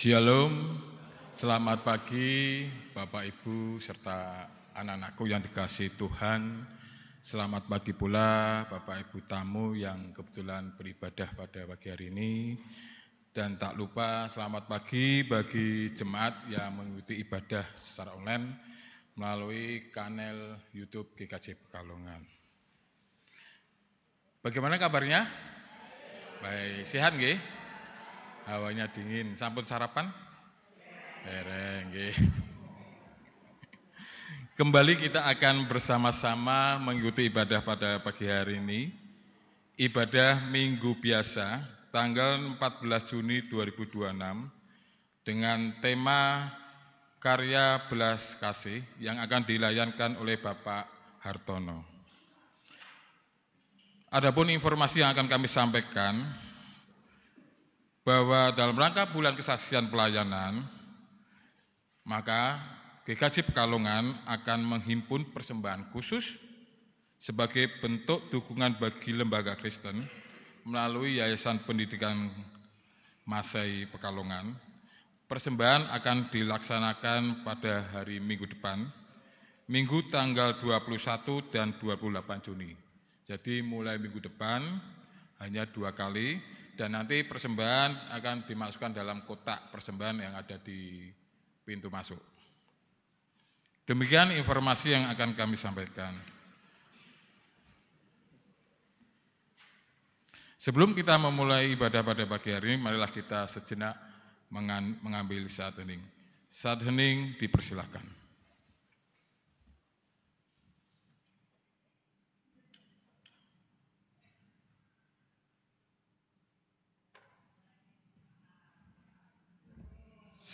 Shalom, selamat pagi Bapak Ibu serta anak-anakku yang dikasihi Tuhan. Selamat pagi pula Bapak Ibu tamu yang kebetulan beribadah pada pagi hari ini. Dan tak lupa selamat pagi bagi jemaat yang mengikuti ibadah secara online melalui kanal YouTube GKJ Pekalongan. Bagaimana kabarnya? Baik, sehat nggih? Hawanya dingin, sampun sarapan? Dereng nggih. Kembali kita akan bersama-sama mengikuti ibadah pada pagi hari ini. Ibadah Minggu Biasa tanggal 14 Juni 2026 dengan tema Karya Belas Kasih yang akan dilayankan oleh Bapak Hartono. Adapun informasi yang akan kami sampaikan bahwa dalam rangka bulan kesaksian pelayanan, maka GKJ Pekalongan akan menghimpun persembahan khusus sebagai bentuk dukungan bagi lembaga Kristen melalui Yayasan Pendidikan Masai Pekalongan. Persembahan akan dilaksanakan pada hari Minggu depan, Minggu tanggal 21 dan 28 Juni. Jadi mulai minggu depan hanya 2 kali, dan nanti persembahan akan dimasukkan dalam kotak persembahan yang ada di pintu masuk. Demikian informasi yang akan kami sampaikan. Sebelum kita memulai ibadah pada pagi hari ini, marilah kita sejenak mengambil saat hening. Saat hening dipersilahkan.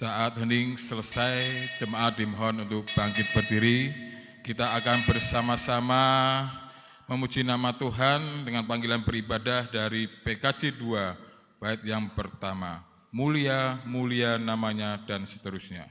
Saat hening selesai, jemaat dimohon untuk bangkit berdiri. Kita akan bersama-sama memuji nama Tuhan dengan panggilan beribadah dari PKJ 2, bait yang pertama. Mulia, mulia namanya, dan seterusnya.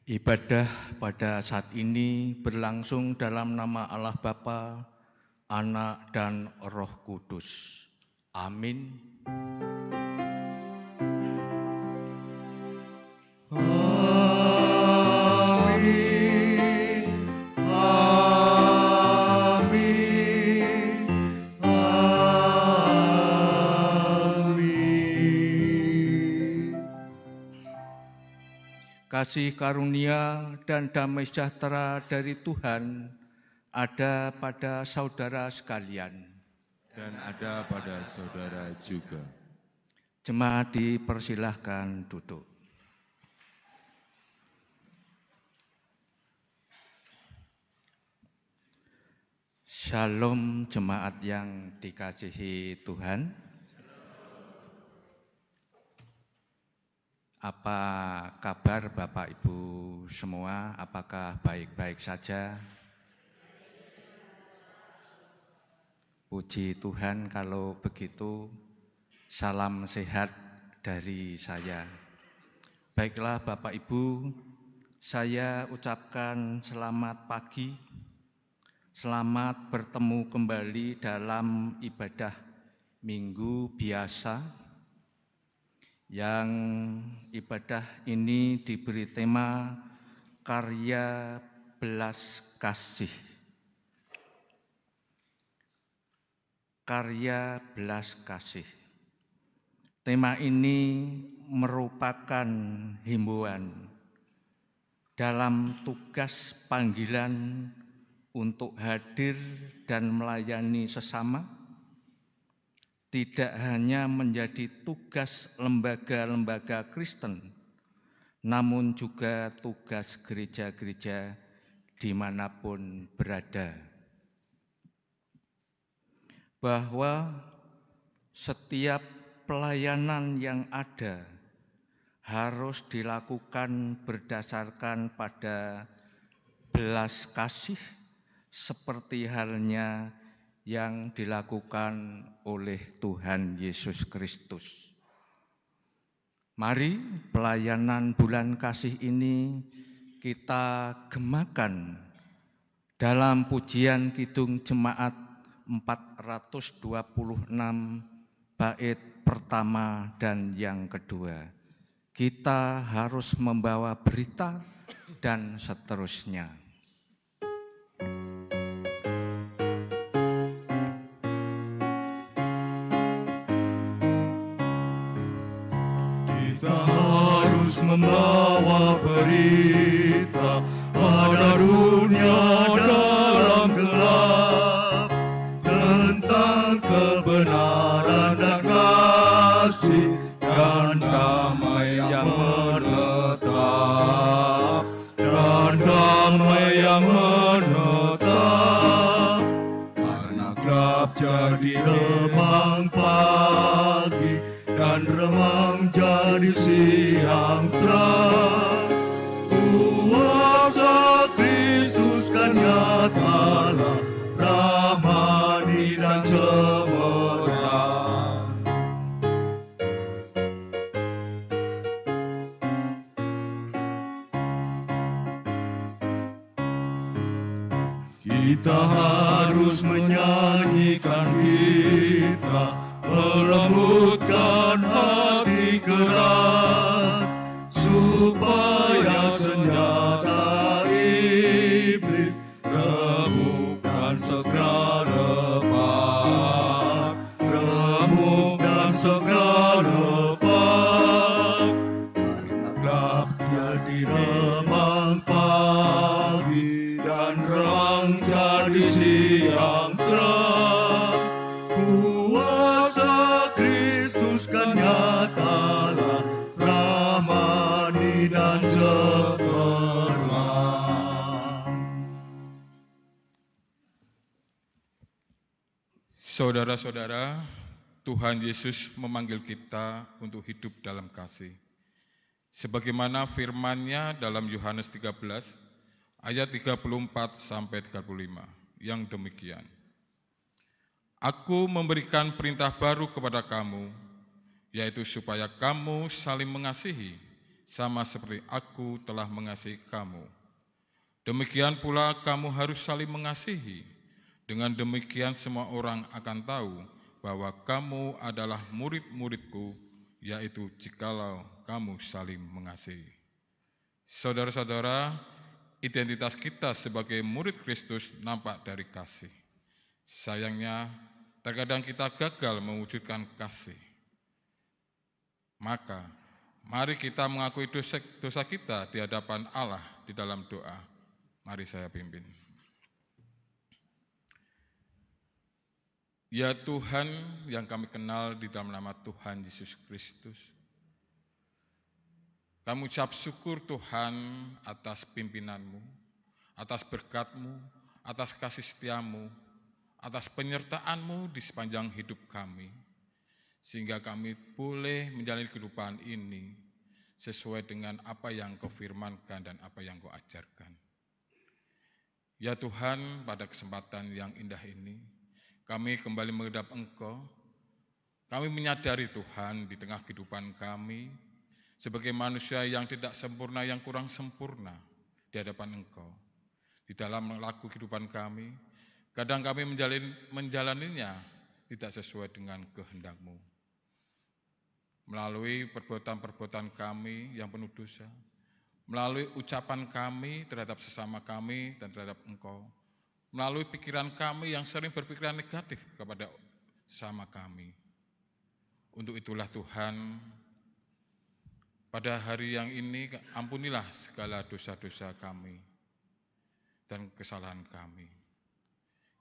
Ibadah pada saat ini berlangsung dalam nama Allah Bapa, Anak, dan Roh Kudus. Amin. Amin. Amin. kasih karunia dan damai sejahtera dari Tuhan ada pada saudara sekalian. Dan ada pada saudara juga. Jemaat dipersilahkan duduk. Shalom jemaat yang dikasihi Tuhan. Apa kabar Bapak Ibu semua? Apakah baik-baik saja? Puji Tuhan kalau begitu. Salam sehat dari saya. Baiklah Bapak Ibu, saya ucapkan selamat pagi. Selamat bertemu kembali dalam ibadah Minggu biasa, yang ibadah ini diberi tema karya belas kasih. Karya belas kasih. Tema ini merupakan himbauan dalam tugas panggilan untuk hadir dan melayani sesama, tidak hanya menjadi tugas lembaga-lembaga Kristen, namun juga tugas gereja-gereja dimanapun berada. Bahwa setiap pelayanan yang ada harus dilakukan berdasarkan pada belas kasih, seperti halnya yang dilakukan oleh Tuhan Yesus Kristus. Mari pelayanan bulan kasih ini kita gemakan dalam pujian Kidung Jemaat 426 bait pertama dan yang kedua. Kita harus membawa berita dan seterusnya. Membawa berita pada dunia dalam gelap tentang kebenaran dan kasih dan damai yang menetap, dan damai yang menetap. Karena gelap jadi remang pagi dan remang jadi siang terang, kuasa Kristus kan nyatalah, ramani dan cemerlang. Kita harus menyanyikan, kita melembutkan hati keras, supaya senjata iblis remuk dan segera lepas, remuk dan segera lepas. Karena gelap jadi remang pagi dan remang jadi siang terang, kuasa Kristus kan nyatalah, ramani dan cemerlang. Saudara-saudara, Tuhan Yesus memanggil kita untuk hidup dalam kasih. Sebagaimana firman-Nya dalam Yohanes 13 ayat 34 sampai 35 yang demikian. Aku memberikan perintah baru kepada kamu, yaitu supaya kamu saling mengasihi, sama seperti aku telah mengasihi kamu. Demikian pula kamu harus saling mengasihi. Dengan demikian semua orang akan tahu bahwa kamu adalah murid-muridku, yaitu jikalau kamu saling mengasihi. Saudara-saudara, identitas kita sebagai murid Kristus nampak dari kasih. Sayangnya, terkadang kita gagal mewujudkan kasih. Maka, Mari kita mengakui dosa kita di hadapan Allah di dalam doa. Mari saya pimpin. Ya Tuhan yang kami kenal di dalam nama Tuhan Yesus Kristus, kami ucap syukur Tuhan atas pimpinan-Mu, atas berkat-Mu, atas kasih setia-Mu, atas penyertaan-Mu di sepanjang hidup kami, sehingga kami boleh menjalani kehidupan ini sesuai dengan apa yang Kau firmankan dan apa yang Kau ajarkan. Ya Tuhan, pada kesempatan yang indah ini, kami kembali menghadap Engkau. Kami menyadari Tuhan di tengah kehidupan kami, sebagai manusia yang tidak sempurna, yang kurang sempurna di hadapan Engkau. Di dalam laku kehidupan kami, kadang kami menjalaninya tidak sesuai dengan kehendak-Mu. Melalui perbuatan-perbuatan kami yang penuh dosa, melalui ucapan kami terhadap sesama kami dan terhadap Engkau, melalui pikiran kami yang sering berpikiran negatif kepada sesama kami. Untuk itulah Tuhan, pada hari yang ini ampunilah segala dosa-dosa kami dan kesalahan kami.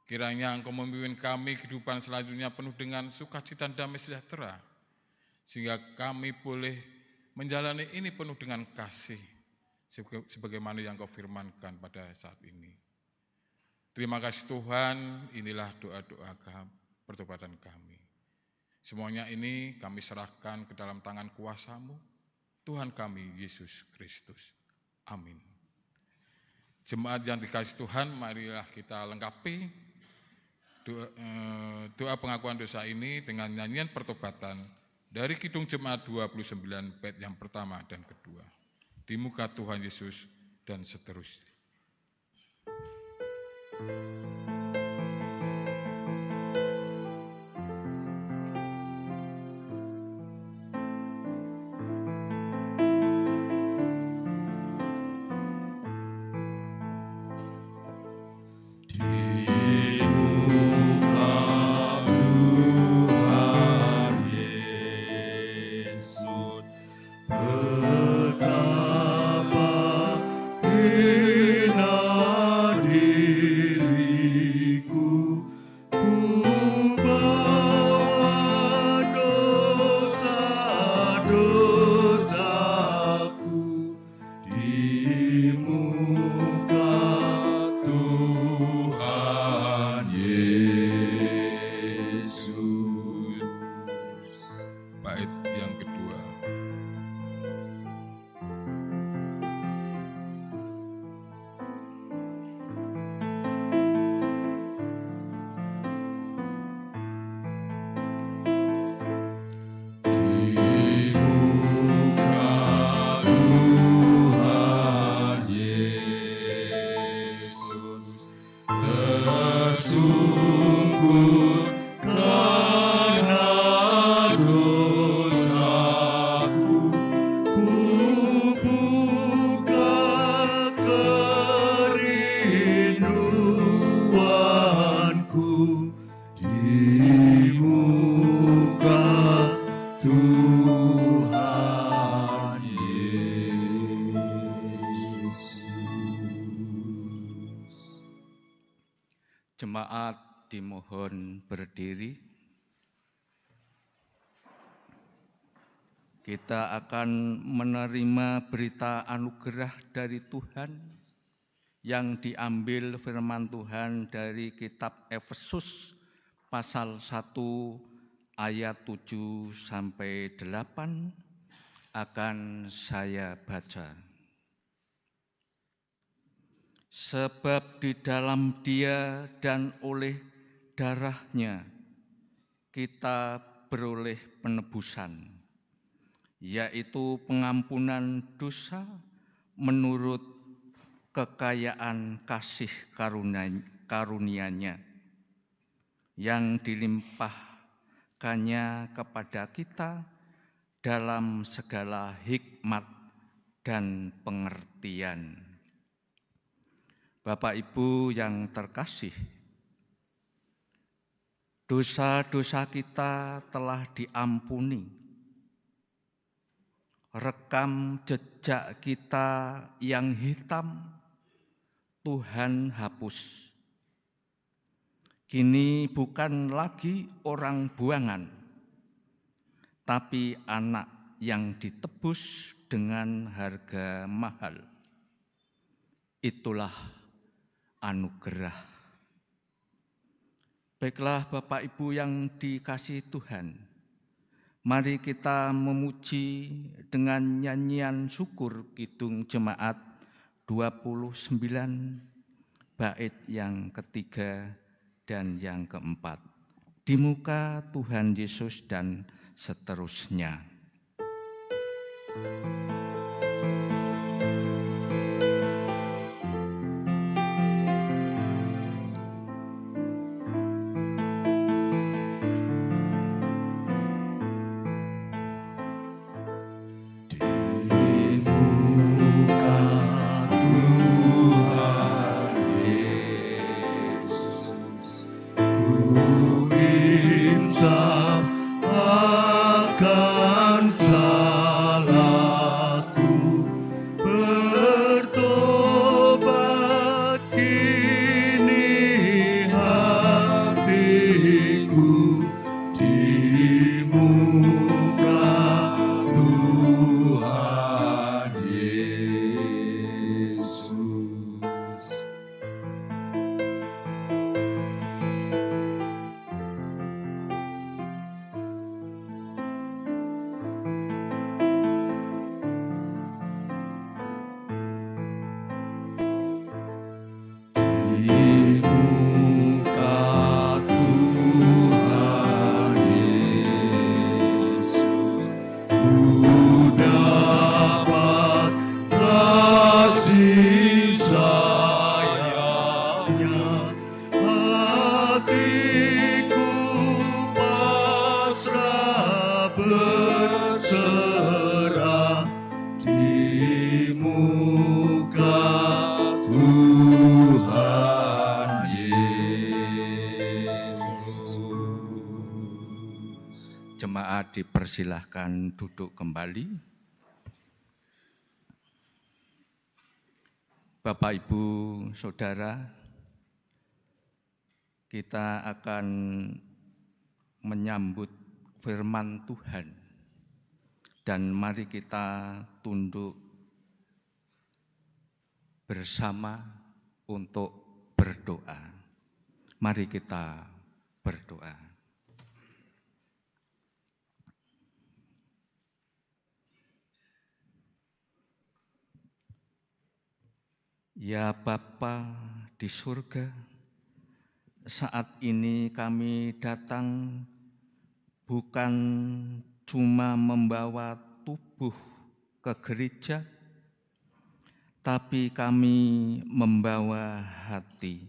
Kiranya Engkau memimpin kami kehidupan selanjutnya penuh dengan sukacita dan damai sejahtera, sehingga kami boleh menjalani ini penuh dengan kasih, sebagaimana yang Kau firmankan pada saat ini. Terima kasih Tuhan, inilah doa-doa pertobatan kami. Semuanya ini kami serahkan ke dalam tangan kuasa-Mu, Tuhan kami Yesus Kristus. Amin. Jemaat yang dikasihi Tuhan, marilah kita lengkapi doa pengakuan dosa ini dengan nyanyian pertobatan dari Kidung Jemaat 29 bait yang pertama dan kedua. Di muka Tuhan Yesus dan seterusnya. Jemaat dimohon berdiri. Kita akan menerima berita anugerah dari Tuhan yang diambil firman Tuhan dari kitab Efesus pasal 1 ayat 7 sampai 8 akan saya baca. Sebab di dalam Dia dan oleh darah-Nya kita beroleh penebusan, yaitu pengampunan dosa menurut kekayaan kasih karunia-Nya yang dilimpahkannya kepada kita dalam segala hikmat dan pengertian. Bapak Ibu yang terkasih, dosa-dosa kita telah diampuni rekam jejak kita yang hitam, Tuhan hapus. Kini bukan lagi orang buangan, tapi anak yang ditebus dengan harga mahal. Itulah anugerah. Baiklah Bapak Ibu yang dikasihi Tuhan, mari kita memuji dengan nyanyian syukur Kidung Jemaat 29, bait yang ketiga dan yang keempat. Di muka Tuhan Yesus dan seterusnya. Jemaat dipersilahkan duduk kembali. Bapak, Ibu, Saudara, kita akan menyambut firman Tuhan. Dan mari kita tunduk bersama untuk berdoa. Mari kita berdoa. Ya Bapa di surga, saat ini kami datang bukan cuma membawa tubuh ke gereja, tapi kami membawa hati.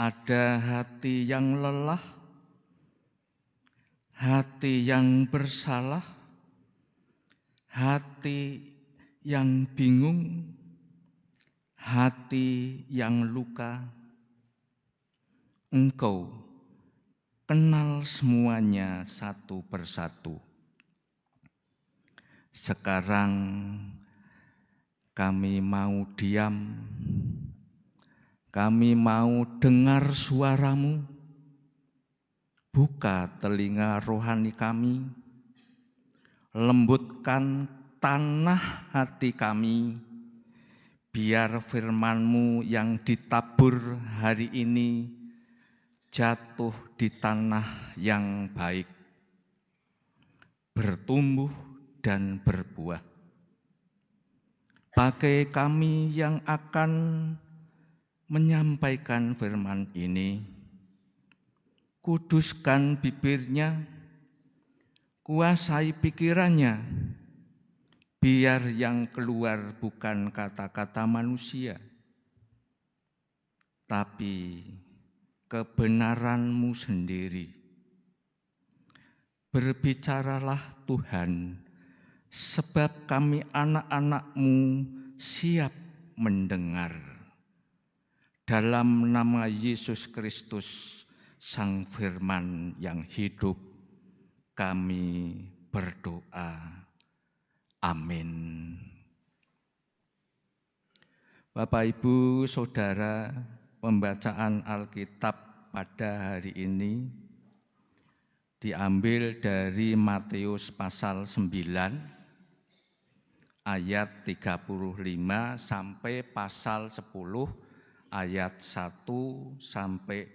Ada hati yang lelah, hati yang bersalah, hati yang bingung, hati yang luka. Engkau kenal semuanya satu persatu. Sekarang kami mau diam, kami mau dengar suara-Mu. Buka telinga rohani kami, lembutkan tanah hati kami, biar firman-Mu yang ditabur hari ini jatuh di tanah yang baik, bertumbuh dan berbuah. Pakai kami yang akan menyampaikan firman ini, kuduskan bibirnya, kuasai pikirannya, biar yang keluar bukan kata-kata manusia, tapi kebenaran-Mu sendiri. Berbicaralah Tuhan, sebab kami anak-anak-Mu siap mendengar. Dalam nama Yesus Kristus, Sang Firman yang hidup, kami berdoa. Amin. Bapak, Ibu, Saudara, pembacaan Alkitab pada hari ini diambil dari Matius pasal 9 ayat 35 sampai pasal 10 ayat 1 sampai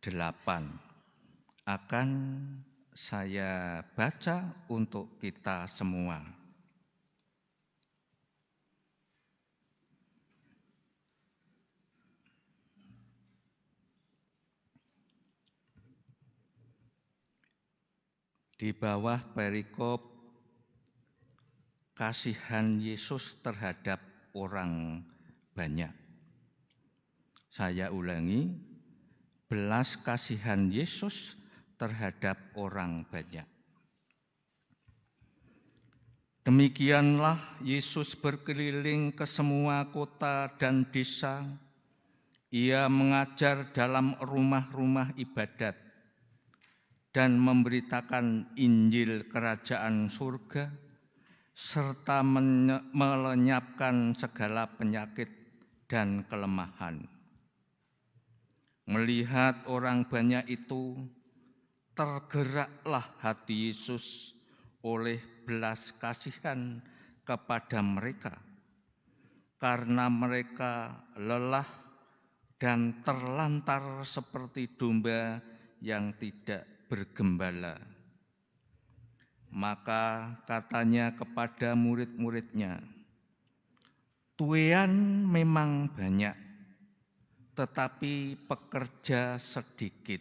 8. Akan saya baca untuk kita semua. Di bawah perikop kasihan Yesus terhadap orang banyak. Saya ulangi, belas kasihan Yesus terhadap orang banyak. Demikianlah Yesus berkeliling ke semua kota dan desa. Ia mengajar dalam rumah-rumah ibadat dan memberitakan Injil Kerajaan Surga, serta melenyapkan segala penyakit dan kelemahan. Melihat orang banyak itu, tergeraklah hati Yesus oleh belas kasihan kepada mereka, karena mereka lelah dan terlantar seperti domba yang tidak bergembala. Maka katanya kepada murid-muridnya, "Tuaian memang banyak, tetapi pekerja sedikit.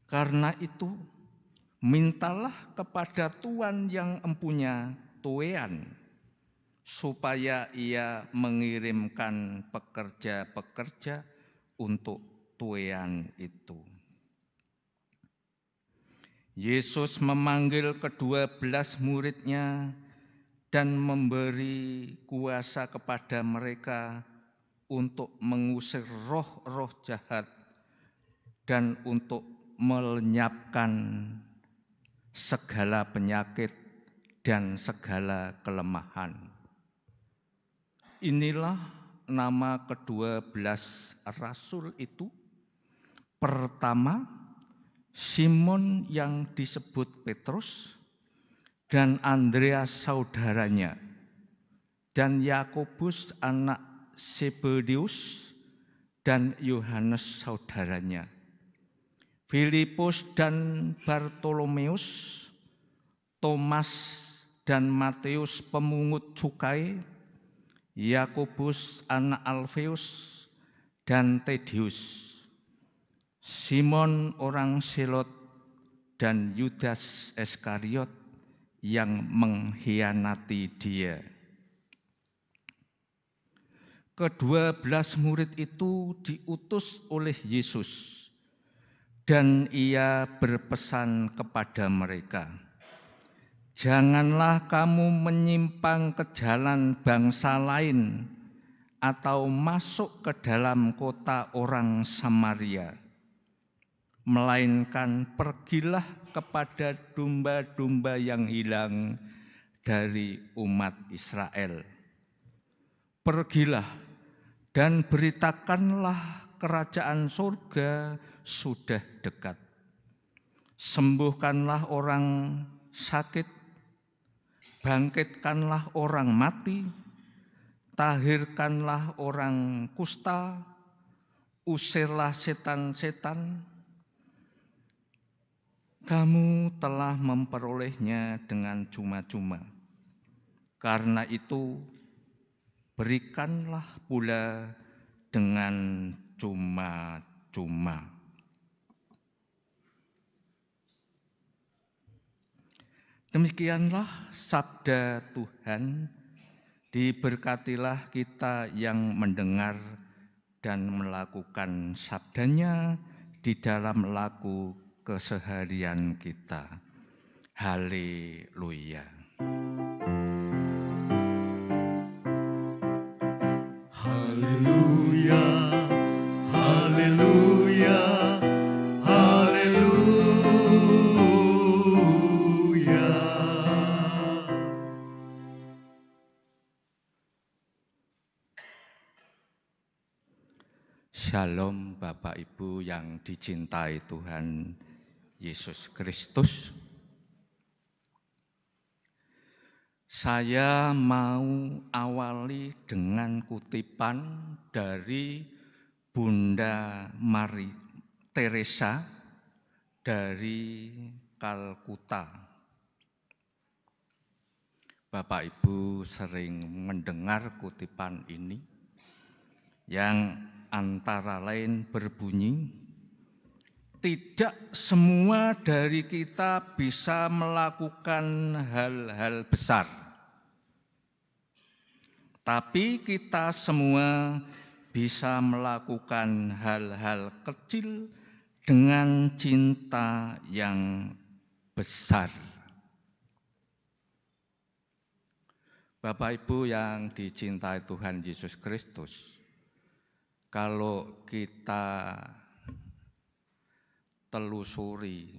Karena itu, mintalah kepada Tuan yang empunya tuaian, supaya ia mengirimkan pekerja-pekerja untuk tuaian itu." Yesus memanggil ke-12 murid-Nya dan memberi kuasa kepada mereka untuk mengusir roh-roh jahat dan untuk melenyapkan segala penyakit dan segala kelemahan. Inilah nama ke-12 rasul itu. Pertama, Simon yang disebut Petrus, dan Andreas saudaranya, dan Yakobus anak Zebedeus, dan Yohanes saudaranya, Filipus dan Bartolomeus, Thomas dan Matius pemungut cukai, Yakobus anak Alfeus, dan Tadeus, Simon orang Selot, dan Yudas Iskariot yang mengkhianati Dia. Ke-12 murid itu diutus oleh Yesus, dan Ia berpesan kepada mereka, "Janganlah kamu menyimpang ke jalan bangsa lain atau masuk ke dalam kota orang Samaria, melainkan pergilah kepada domba-domba yang hilang dari umat Israel. Pergilah dan beritakanlah kerajaan surga sudah dekat. Sembuhkanlah orang sakit, bangkitkanlah orang mati, tahirkanlah orang kusta, usirlah setan-setan. Kamu telah memperolehnya dengan cuma-cuma. Karena itu, berikanlah pula dengan cuma-cuma." Demikianlah sabda Tuhan. Diberkatilah kita yang mendengar dan melakukan sabdanya di dalam laku keseharian kita. Haleluya. Haleluya, haleluya, haleluya. Shalom Bapak Ibu yang dicintai Tuhan Yesus Kristus. Saya mau awali dengan kutipan dari Bunda Maria Teresa dari Kalkuta. Bapak Ibu sering mendengar kutipan ini yang antara lain berbunyi, tidak semua dari kita bisa melakukan hal-hal besar, tapi kita semua bisa melakukan hal-hal kecil dengan cinta yang besar. Bapak Ibu yang dicintai Tuhan Yesus Kristus, kalau kita telusuri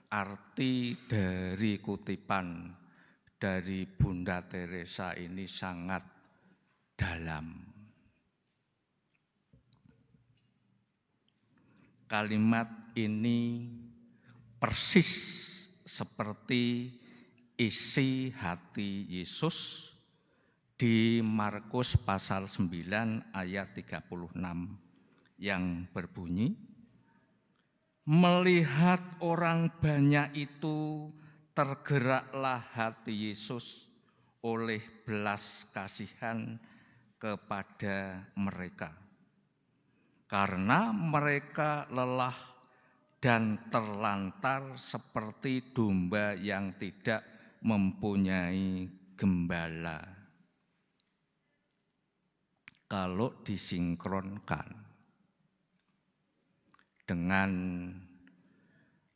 arti dari kutipan dari Bunda Teresa ini sangat dalam. Kalimat ini persis seperti isi hati Yesus di Markus pasal 9 ayat 36 yang berbunyi, melihat orang banyak itu tergeraklah hati Yesus oleh belas kasihan kepada mereka, karena mereka lelah dan terlantar seperti domba yang tidak mempunyai gembala. Kalau disinkronkan dengan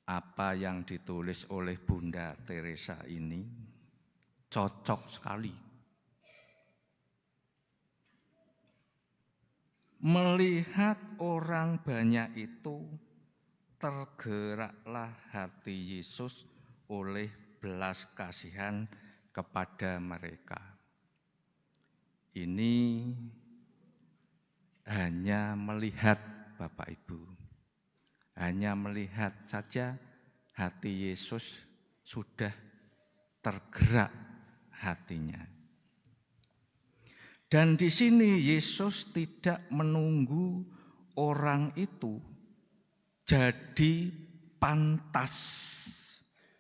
apa yang ditulis oleh Bunda Teresa ini, cocok sekali. Melihat orang banyak itu, tergeraklah hati Yesus oleh belas kasihan kepada mereka. Ini hanya melihat, Bapak Ibu, hanya melihat saja hati Yesus sudah tergerak hatinya. Dan di sini Yesus tidak menunggu orang itu jadi pantas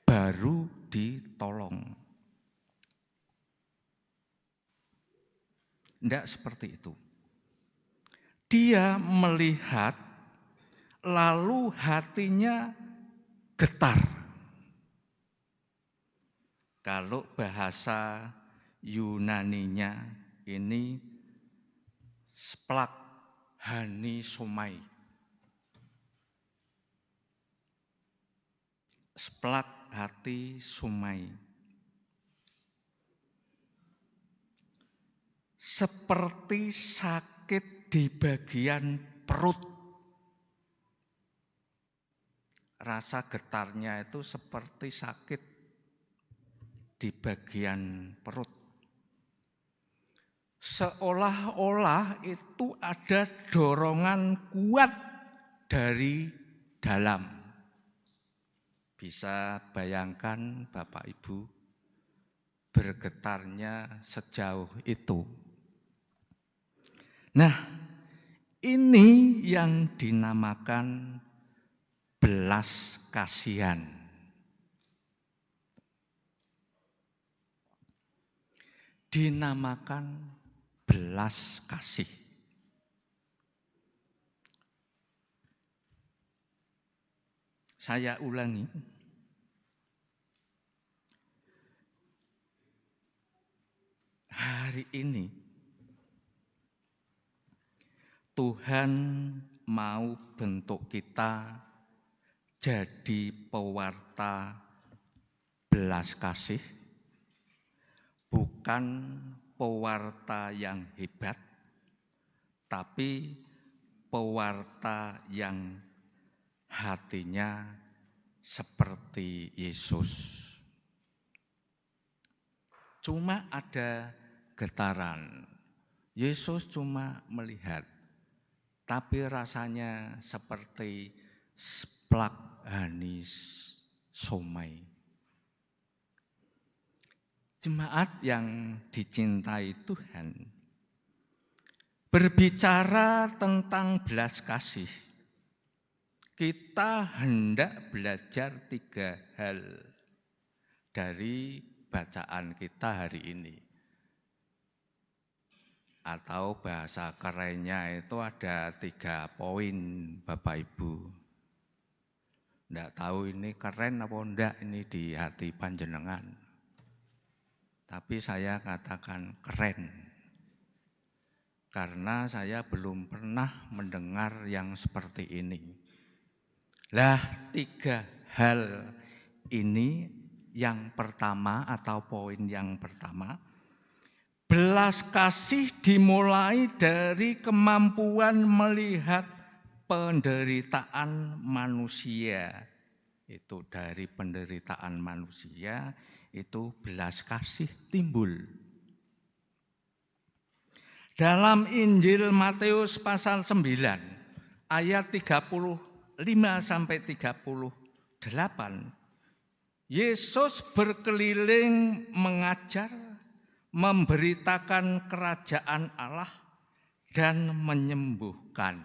baru ditolong. Tidak seperti itu. Dia melihat lalu hatinya getar. Kalau bahasa Yunaninya ini splak hani somai. Splak hati somai. Seperti sakit di bagian perut. Rasa getarnya itu seperti sakit di bagian perut. Seolah-olah itu ada dorongan kuat dari dalam. Bisa bayangkan Bapak Ibu bergetarnya sejauh itu. Nah, ini yang dinamakan belas kasihan. Dinamakan belas kasih. Saya ulangi. Hari ini Tuhan mau bentuk kita jadi pewarta belas kasih, bukan pewarta yang hebat, tapi pewarta yang hatinya seperti Yesus. Cuma ada getaran. Yesus cuma melihat, tapi rasanya seperti seblak hani somai. Jemaat yang dicintai Tuhan, berbicara tentang belas kasih, kita hendak belajar 3 hal dari bacaan kita hari ini. Atau bahasa kerennya itu ada 3 poin, Bapak Ibu. Enggak tahu ini keren apa enggak ini di hati panjenengan. Tapi saya katakan keren. Karena saya belum pernah mendengar yang seperti ini. Lah 3 hal ini yang pertama atau poin yang pertama, belas kasih dimulai dari kemampuan melihat penderitaan manusia. Itu dari penderitaan manusia, itu belas kasih timbul. Dalam Injil Matius pasal 9 ayat 35 sampai 38, Yesus berkeliling mengajar, memberitakan kerajaan Allah dan menyembuhkan.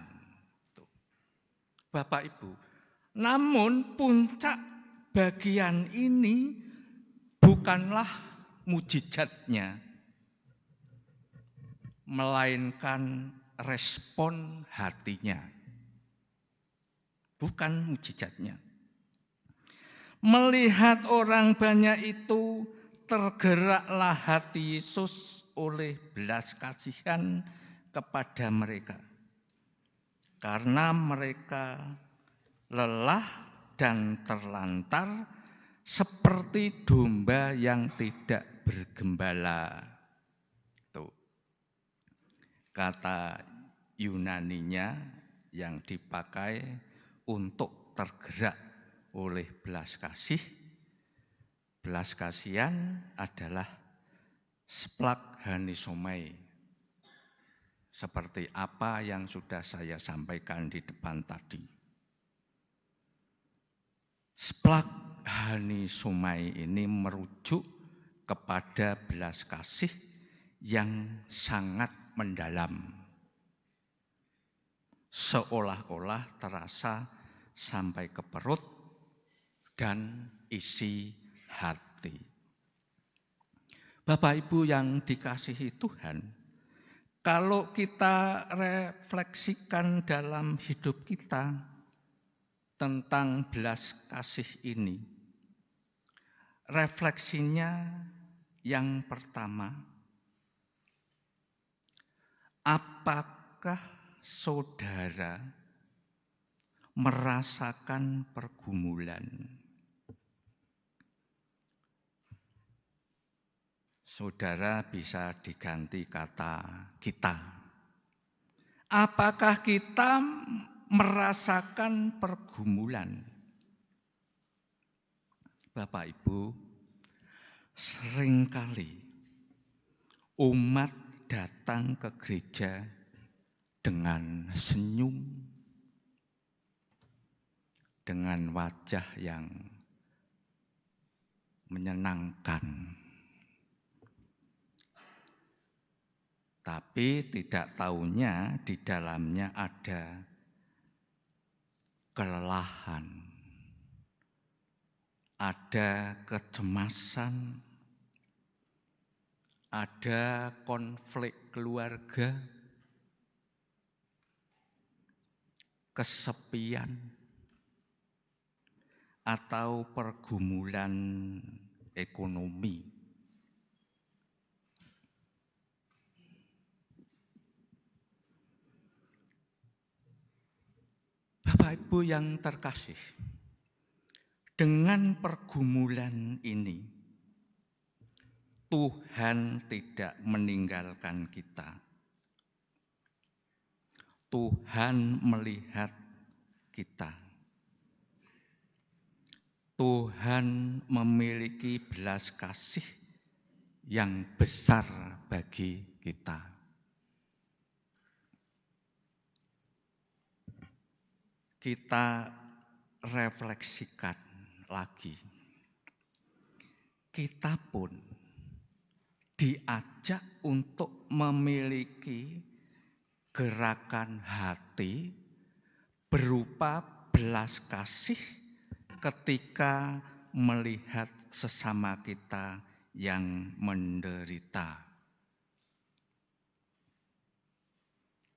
Bapak Ibu, namun puncak bagian ini bukanlah mujizatnya, melainkan respon hatinya. Bukan mujizatnya. Melihat orang banyak itu, tergeraklah hati Yesus oleh belas kasihan kepada mereka. Karena mereka lelah dan terlantar seperti domba yang tidak bergembala. Tuh. Kata Yunaninya yang dipakai untuk tergerak oleh belas kasih. Belas kasihan adalah seblak hani somai. Seperti apa yang sudah saya sampaikan di depan tadi. Seblak hani somai ini merujuk kepada belas kasih yang sangat mendalam. Seolah-olah terasa sampai ke perut dan isi hati. Bapak Ibu yang dikasihi Tuhan, kalau kita refleksikan dalam hidup kita tentang belas kasih ini, refleksinya yang pertama, apakah saudara merasakan pergumulan? Saudara bisa diganti kata kita. Apakah kita merasakan pergumulan? Bapak Ibu, seringkali umat datang ke gereja dengan senyum, dengan wajah yang menyenangkan. Tapi tidak tahunya di dalamnya ada kelelahan, ada kecemasan, ada konflik keluarga, kesepian, atau pergumulan ekonomi. Bapak Ibu yang terkasih, dengan pergumulan ini, Tuhan tidak meninggalkan kita. Tuhan melihat kita. Tuhan memiliki belas kasih yang besar bagi kita. kita refleksikan lagi. Kita pun diajak untuk memiliki gerakan hati berupa belas kasih ketika melihat sesama kita yang menderita.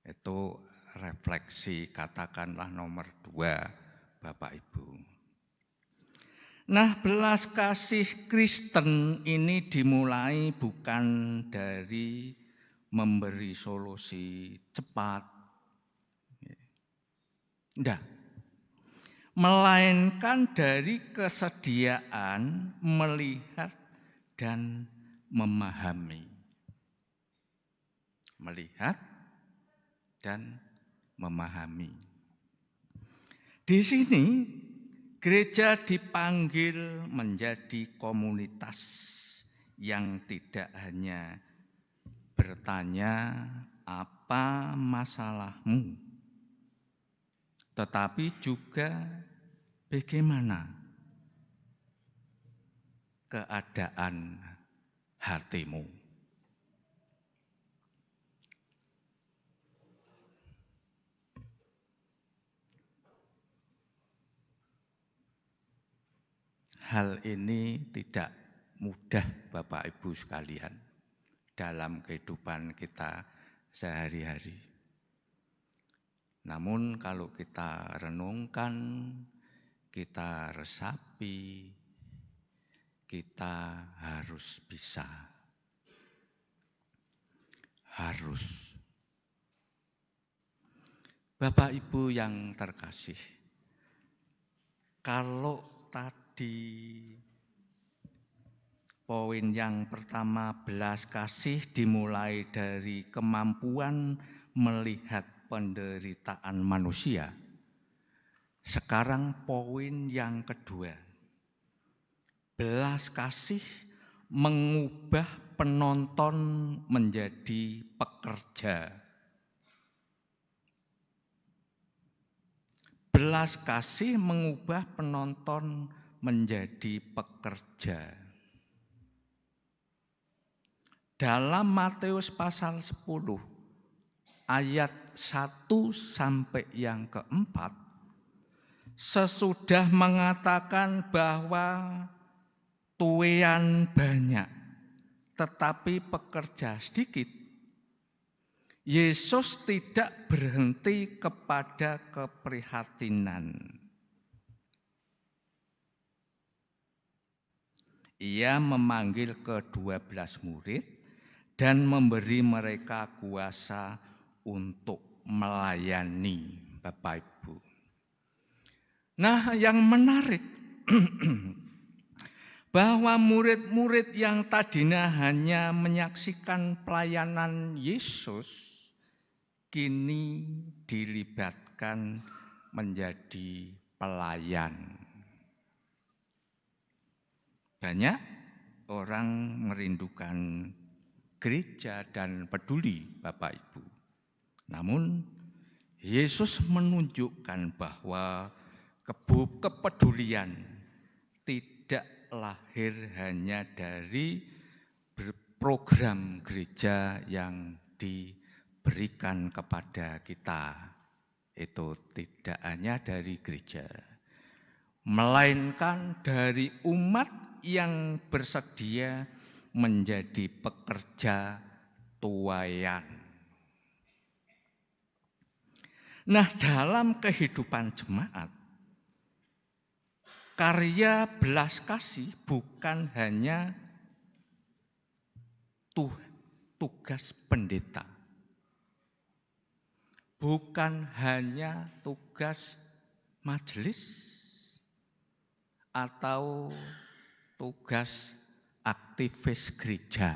Itu refleksi katakanlah nomor 2, Bapak Ibu. Nah, belas kasih Kristen ini dimulai bukan dari memberi solusi cepat. Tidak. Melainkan dari kesediaan melihat dan memahami. Melihat dan memahami. Di sini gereja dipanggil menjadi komunitas yang tidak hanya bertanya apa masalahmu, tetapi juga bagaimana keadaan hatimu. Hal ini tidak mudah Bapak Ibu sekalian dalam kehidupan kita sehari-hari. Namun kalau kita renungkan, kita resapi, kita harus bisa. Harus. Bapak Ibu yang terkasih, kalau di poin yang pertama belas kasih dimulai dari kemampuan melihat penderitaan manusia. Sekarang poin yang kedua, belas kasih mengubah penonton menjadi pekerja. Belas kasih mengubah penonton menjadi pekerja. Dalam Matius pasal 10 ayat 1 sampai yang keempat, sesudah mengatakan bahwa tuaian banyak tetapi pekerja sedikit, Yesus tidak berhenti kepada keprihatinan. Ia memanggil ke-12 murid dan memberi mereka kuasa untuk melayani, Bapak Ibu. Nah, yang menarik bahwa murid-murid yang tadinya hanya menyaksikan pelayanan Yesus kini dilibatkan menjadi pelayan. Banyak orang merindukan gereja dan peduli Bapak Ibu. Namun Yesus menunjukkan bahwa kepedulian tidak lahir hanya dari program gereja yang diberikan kepada kita. Itu tidak hanya dari gereja, melainkan dari umat yang bersedia menjadi pekerja tuaian. Nah, dalam kehidupan jemaat, karya belas kasih bukan hanya tugas pendeta, bukan hanya tugas majelis atau tugas aktivis gereja.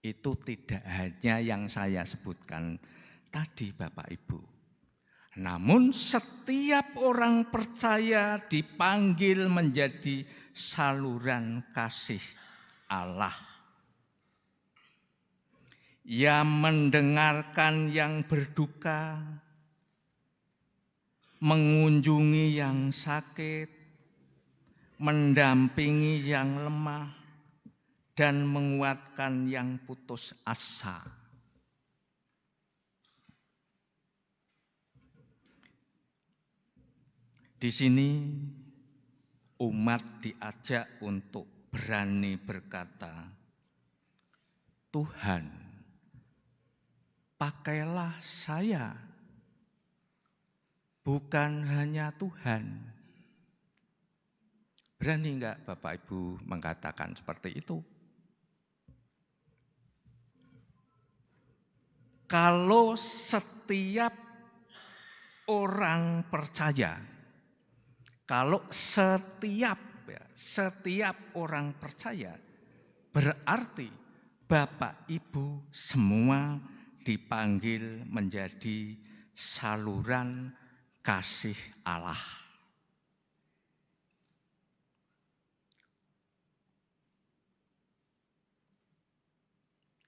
Itu tidak hanya yang saya sebutkan tadi Bapak Ibu. Namun setiap orang percaya dipanggil menjadi saluran kasih Allah. ia mendengarkan yang berduka, mengunjungi yang sakit, mendampingi yang lemah, dan menguatkan yang putus asa. Di sini umat diajak untuk berani berkata, Tuhan, pakailah saya, bukan hanya Tuhan. Berani enggak Bapak Ibu mengatakan seperti itu? Kalau setiap orang percaya, kalau setiap orang percaya, berarti Bapak Ibu semua dipanggil menjadi saluran kasih Allah.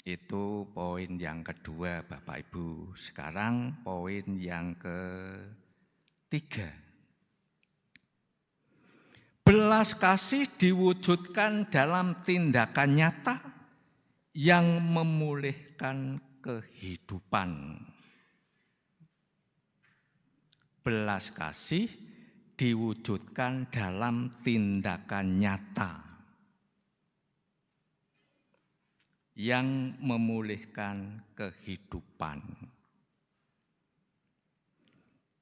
Itu poin yang kedua Bapak Ibu. Sekarang poin yang ketiga. Belas kasih diwujudkan dalam tindakan nyata yang memulihkan kehidupan. Belas kasih diwujudkan dalam tindakan nyata yang memulihkan kehidupan.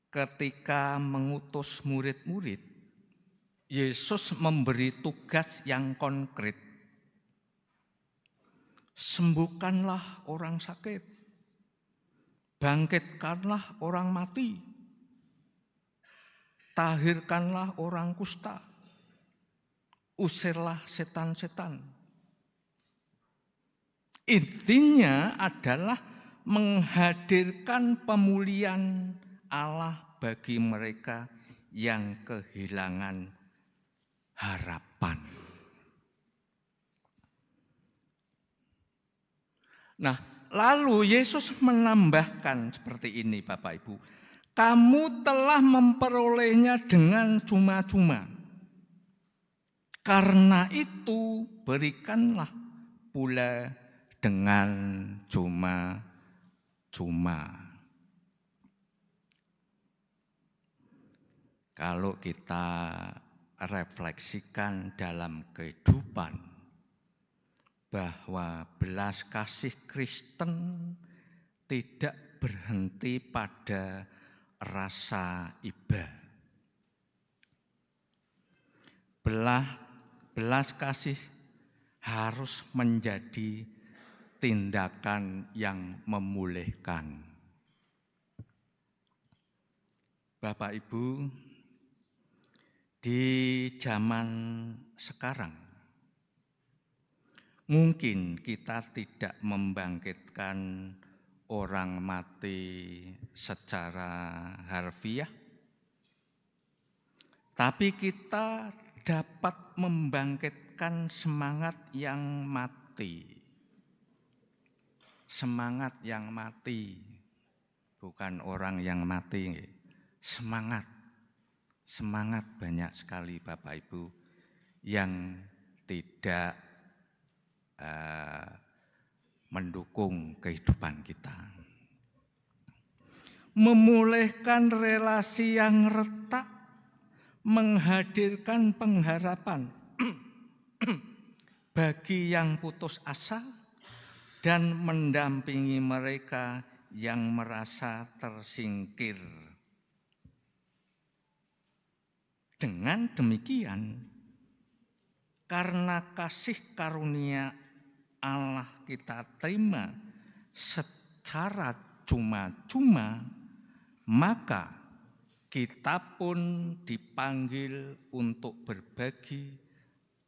Ketika mengutus murid-murid, Yesus memberi tugas yang konkret. Sembuhkanlah orang sakit, bangkitkanlah orang mati, tahirkanlah orang kusta, usirlah setan-setan. Intinya adalah menghadirkan pemulihan Allah bagi mereka yang kehilangan harapan. Nah, lalu Yesus menambahkan seperti ini Bapak Ibu. Kamu telah memperolehnya dengan cuma-cuma. Karena itu berikanlah pula dengan cuma-cuma. Kalau kita refleksikan dalam kehidupan bahwa belas kasih Kristen tidak berhenti pada rasa iba. Belas kasih harus menjadi tindakan yang memulihkan. Bapak Ibu, di zaman sekarang mungkin kita tidak membangkitkan orang mati secara harfiah, tapi kita dapat membangkitkan semangat yang mati. Semangat yang mati, bukan orang yang mati. Semangat banyak sekali Bapak Ibu yang tidak mendukung kehidupan kita. Memulihkan relasi yang retak, menghadirkan pengharapan bagi yang putus asa, dan mendampingi mereka yang merasa tersingkir. Dengan demikian, karena kasih karunia Allah kita terima secara cuma-cuma, maka kita pun dipanggil untuk berbagi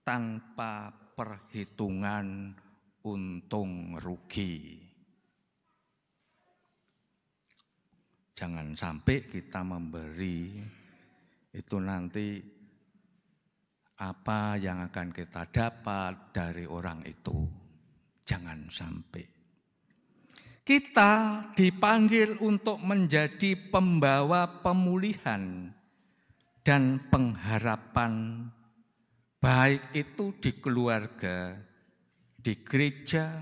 tanpa perhitungan untung rugi. Jangan sampai kita memberi itu nanti apa yang akan kita dapat dari orang itu. Jangan sampai. Kita dipanggil untuk menjadi pembawa pemulihan dan pengharapan, baik itu di keluarga, di gereja,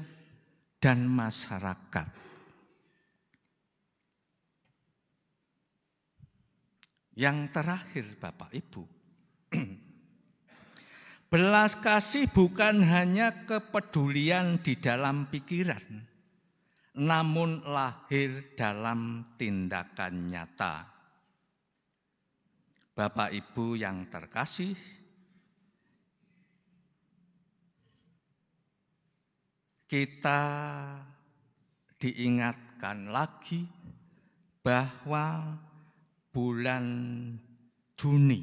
dan masyarakat. Yang terakhir, Bapak Ibu, belas kasih bukan hanya kepedulian di dalam pikiran, namun lahir dalam tindakan nyata. Bapak Ibu yang terkasih, kita diingatkan lagi bahwa bulan Juni,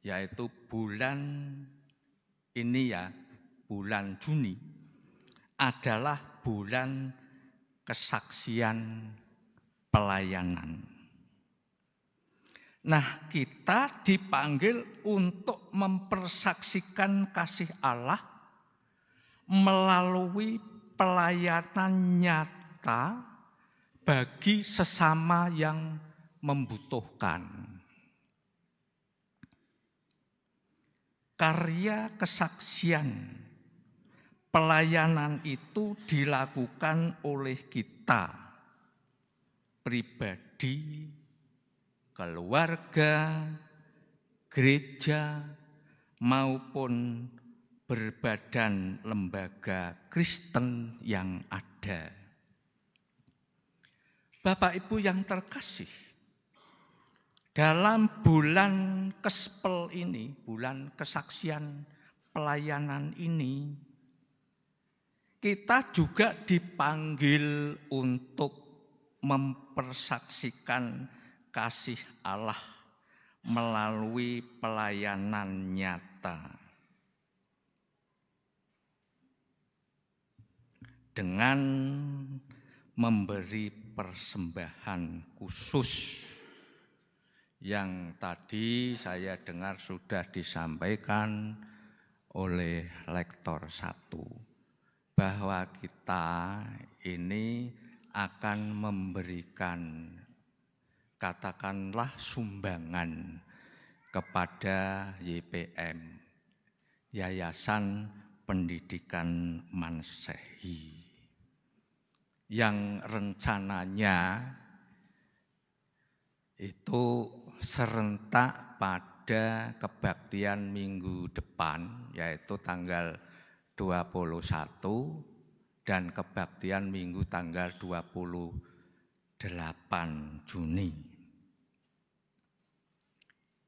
yaitu bulan ini ya, bulan Juni adalah bulan kesaksian pelayanan. Nah, kita dipanggil untuk mempersaksikan kasih Allah melalui pelayanan nyata bagi sesama yang membutuhkan. Karya kesaksian pelayanan itu dilakukan oleh kita pribadi, keluarga, gereja, maupun berbadan lembaga Kristen yang ada. Bapak Ibu yang terkasih, dalam bulan Kespel ini, bulan kesaksian pelayanan ini, kita juga dipanggil untuk mempersaksikan kasih Allah melalui pelayanan nyata. Dengan memberi persembahan khusus yang tadi saya dengar sudah disampaikan oleh Lektor 1, bahwa kita ini akan memberikan, katakanlah, sumbangan kepada YPM, Yayasan Pendidikan Masehi, yang rencananya itu serentak pada kebaktian minggu depan, yaitu tanggal 21 dan kebaktian minggu tanggal 28 Juni.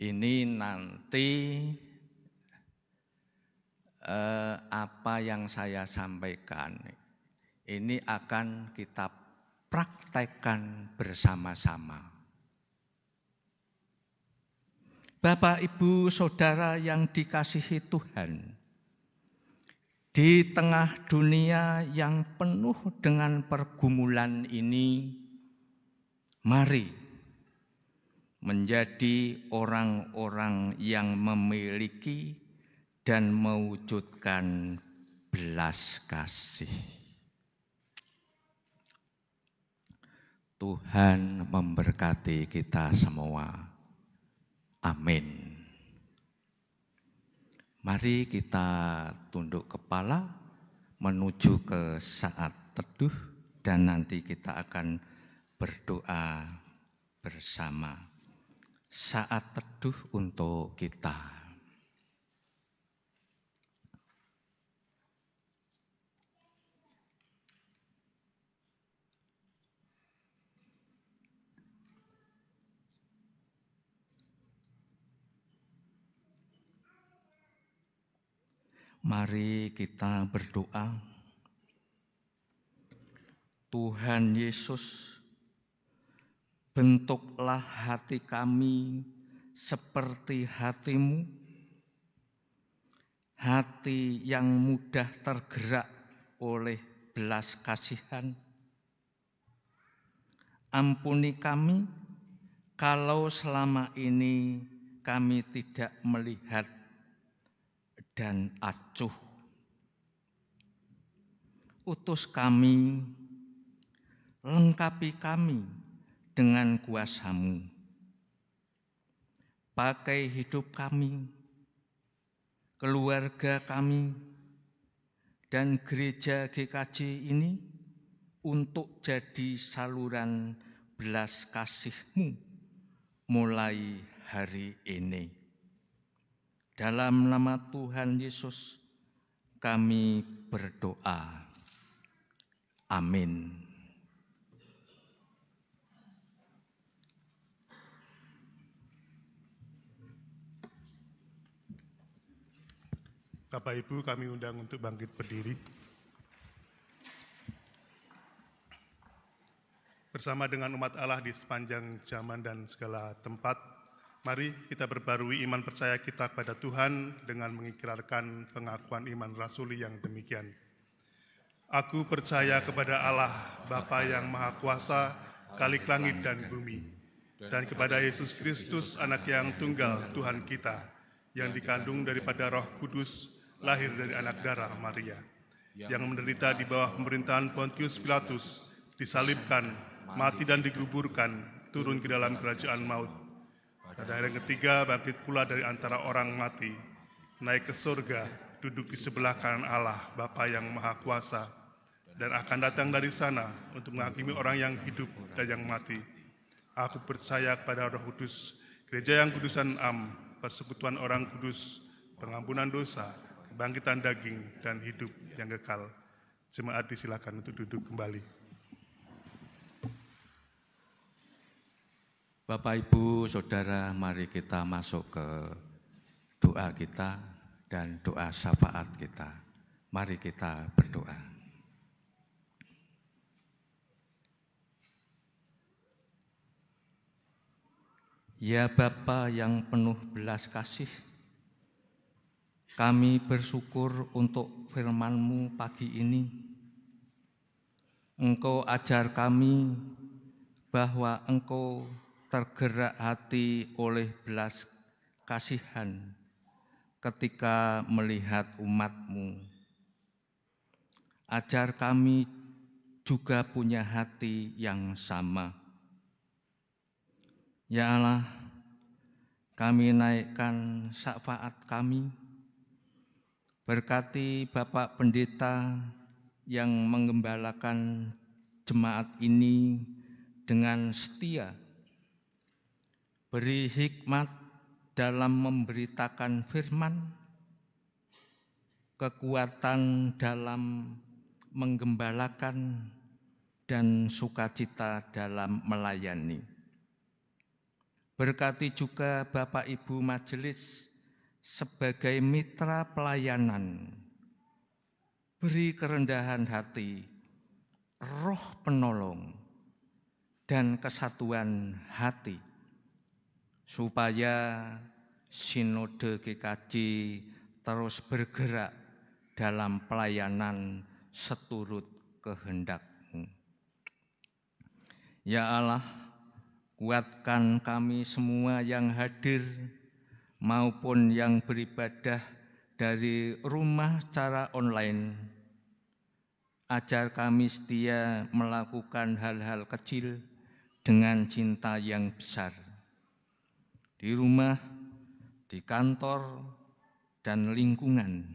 Ini nanti apa yang saya sampaikan ini akan kita praktekkan bersama-sama. Bapak, Ibu, Saudara yang dikasihi Tuhan, di tengah dunia yang penuh dengan pergumulan ini, mari menjadi orang-orang yang memiliki dan mewujudkan belas kasih. Tuhan memberkati kita semua. Amin. Mari kita tunduk kepala menuju ke saat teduh dan nanti kita akan berdoa bersama. Saat teduh untuk kita. Mari kita berdoa. Tuhan Yesus, bentuklah hati kami seperti hati-Mu, hati yang mudah tergerak oleh belas kasihan. Ampuni kami kalau selama ini kami tidak melihat dan acuh. utus kami, lengkapi kami dengan kuasa-Mu. Pakai hidup kami, keluarga kami, dan gereja GKJ ini untuk jadi saluran belas kasih-Mu mulai hari ini. Dalam nama Tuhan Yesus kami berdoa. Amin. Bapak Ibu, kami undang untuk bangkit berdiri. Bersama dengan umat Allah di sepanjang zaman dan segala tempat, mari kita berbarui iman percaya kita kepada Tuhan dengan mengikrarkan pengakuan iman rasuli yang demikian. Aku percaya kepada Allah, Bapa yang Maha Kuasa, Khalik langit dan bumi, dan kepada Yesus Kristus, Anak yang tunggal Tuhan kita, yang dikandung daripada Roh Kudus, lahir dari anak darah Maria, yang menderita di bawah pemerintahan Pontius Pilatus, disalibkan, mati dan dikuburkan, turun ke dalam kerajaan maut. Pada hari yang ketiga bangkit pula dari antara orang mati, naik ke surga, duduk di sebelah kanan Allah, Bapa yang Maha Kuasa, dan akan datang dari sana untuk menghakimi orang yang hidup dan yang mati. Aku percaya kepada Roh Kudus, gereja yang kudusan persekutuan orang kudus, pengampunan dosa, kebangkitan daging, dan hidup yang kekal. Jemaat disilakan untuk duduk kembali. Bapak, Ibu, Saudara, mari kita masuk ke doa kita dan doa syafaat kita. Mari kita berdoa. Ya Bapa yang penuh belas kasih, kami bersyukur untuk firman-Mu pagi ini. Engkau ajar kami bahwa Engkau tergerak hati oleh belas kasihan ketika melihat umat-Mu. Ajar kami juga punya hati yang sama. Ya Allah, kami naikkan syafaat kami. Berkati Bapak Pendeta yang menggembalakan jemaat ini dengan setia. Beri hikmat dalam memberitakan firman, kekuatan dalam menggembalakan, dan sukacita dalam melayani. Berkati juga Bapak Ibu Majelis sebagai mitra pelayanan, beri kerendahan hati, roh penolong, dan kesatuan hati, supaya Sinode GKJ terus bergerak dalam pelayanan seturut kehendak-Mu. Ya Allah, kuatkan kami semua yang hadir maupun yang beribadah dari rumah secara online. Ajar kami setia melakukan hal-hal kecil dengan cinta yang besar. Di rumah, di kantor, dan lingkungan.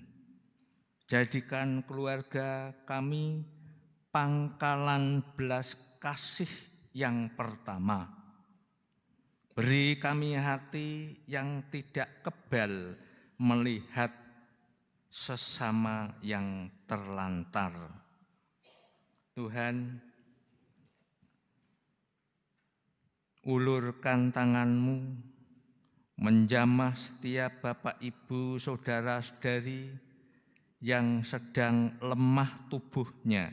Jadikan keluarga kami pangkalan belas kasih yang pertama. Beri kami hati yang tidak kebal melihat sesama yang terlantar. Tuhan, ulurkan tangan-Mu, menjamah setiap Bapak, Ibu, Saudara-saudari yang sedang lemah tubuhnya,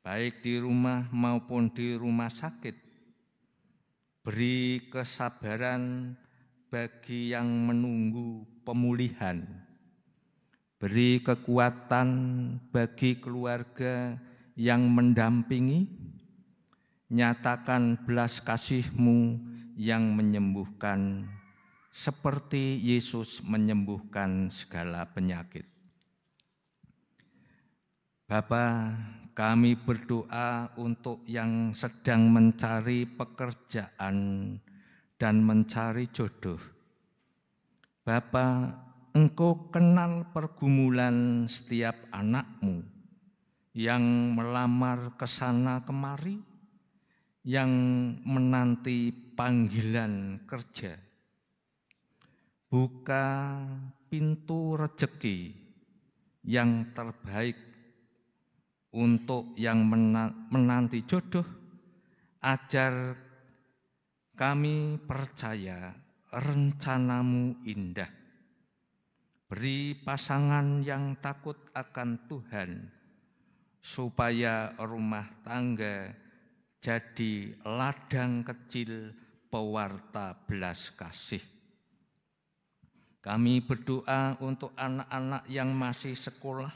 baik di rumah maupun di rumah sakit. Beri kesabaran bagi yang menunggu pemulihan. Beri kekuatan bagi keluarga yang mendampingi. Nyatakan belas kasih-Mu yang menyembuhkan, seperti Yesus menyembuhkan segala penyakit. Bapa, kami berdoa untuk yang sedang mencari pekerjaan dan mencari jodoh. Bapa, Engkau kenal pergumulan setiap anak-Mu yang melamar ke sana kemari, yang menanti panggilan kerja. Buka pintu rezeki yang terbaik untuk yang menanti jodoh, ajar kami percaya rencana-Mu indah. Beri pasangan yang takut akan Tuhan, supaya rumah tangga jadi ladang kecil pewarta belas kasih. Kami berdoa untuk anak-anak yang masih sekolah.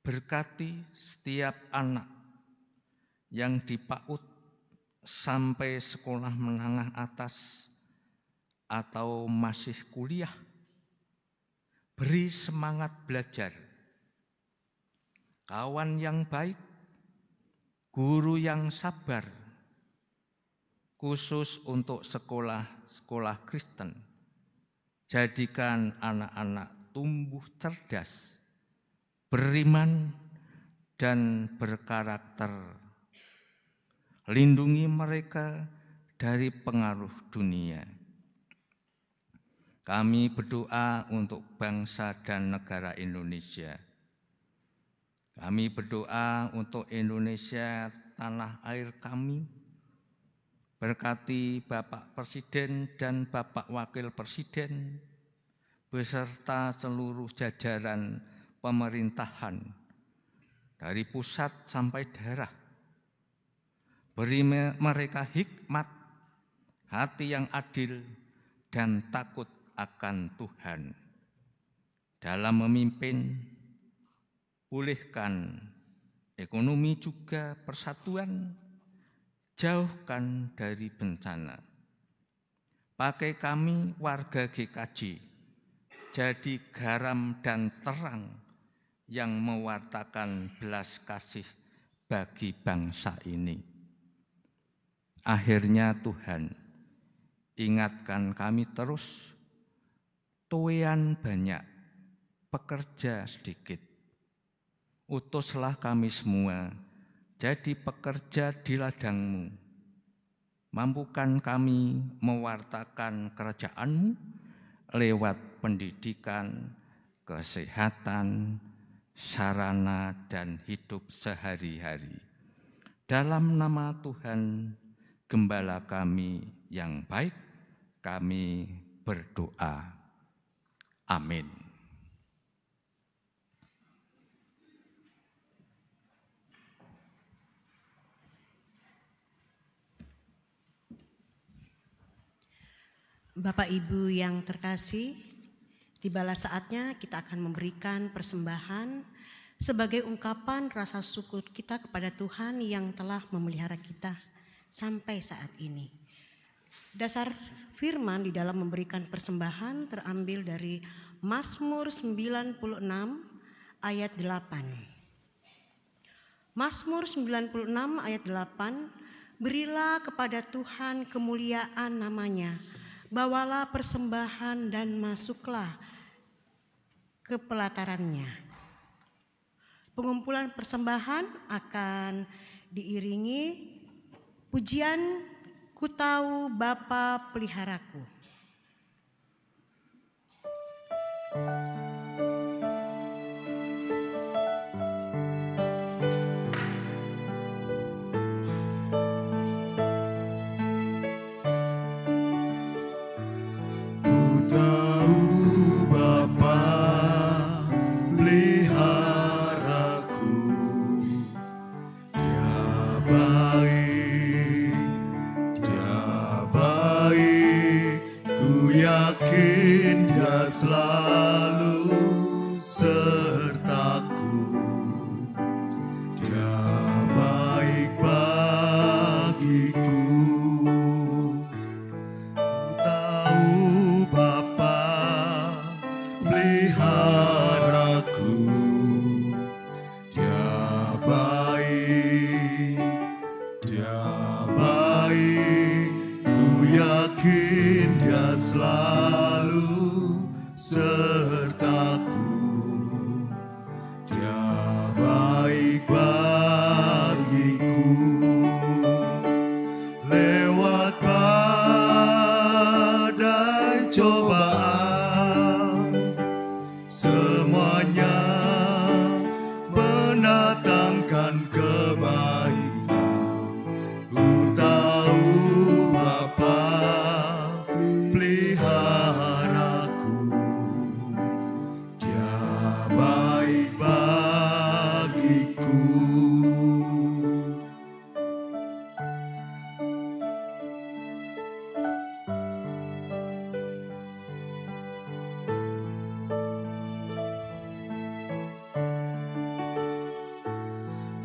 Berkati setiap anak yang di PAUD sampai sekolah menengah atas atau masih kuliah. Beri semangat belajar, kawan yang baik, guru yang sabar, khusus untuk sekolah-sekolah Kristen. Jadikan anak-anak tumbuh cerdas, beriman, dan berkarakter. Lindungi mereka dari pengaruh dunia. Kami berdoa untuk bangsa dan negara Indonesia. Kami berdoa untuk Indonesia, tanah air kami. Berkati Bapak Presiden dan Bapak Wakil Presiden, beserta seluruh jajaran pemerintahan, dari pusat sampai daerah. Beri mereka hikmat, hati yang adil, dan takut akan Tuhan. Dalam memimpin, pulihkan ekonomi juga persatuan, jauhkan dari bencana. Pakai kami warga GKJ, jadi garam dan terang yang mewartakan belas kasih bagi bangsa ini. Akhirnya Tuhan, ingatkan kami terus, tuaian banyak, pekerja sedikit. Utuslah kami semua jadi pekerja di ladang-Mu. Mampukan kami mewartakan kerajaan-Mu lewat pendidikan, kesehatan, sarana, dan hidup sehari-hari. Dalam nama Tuhan, Gembala kami yang baik, kami berdoa. Amin. Bapak Ibu yang terkasih, tibalah saatnya kita akan memberikan persembahan sebagai ungkapan rasa syukur kita kepada Tuhan yang telah memelihara kita sampai saat ini. Dasar firman di dalam memberikan persembahan terambil dari Mazmur 96 ayat 8. Mazmur 96 ayat 8, berilah kepada Tuhan kemuliaan namanya, bawalah persembahan dan masuklah ke pelatarannya. Pengumpulan persembahan akan diiringi pujian Ku tahu Bapa peliharaku. Selalu baik, ku yakin Dia selalu sertaku. Dia baik bagiku. Lewat badai cobaan, semuanya mendatangkan kebaikan. Ku tahu Bapa peliharaku. Dia baik bagiku.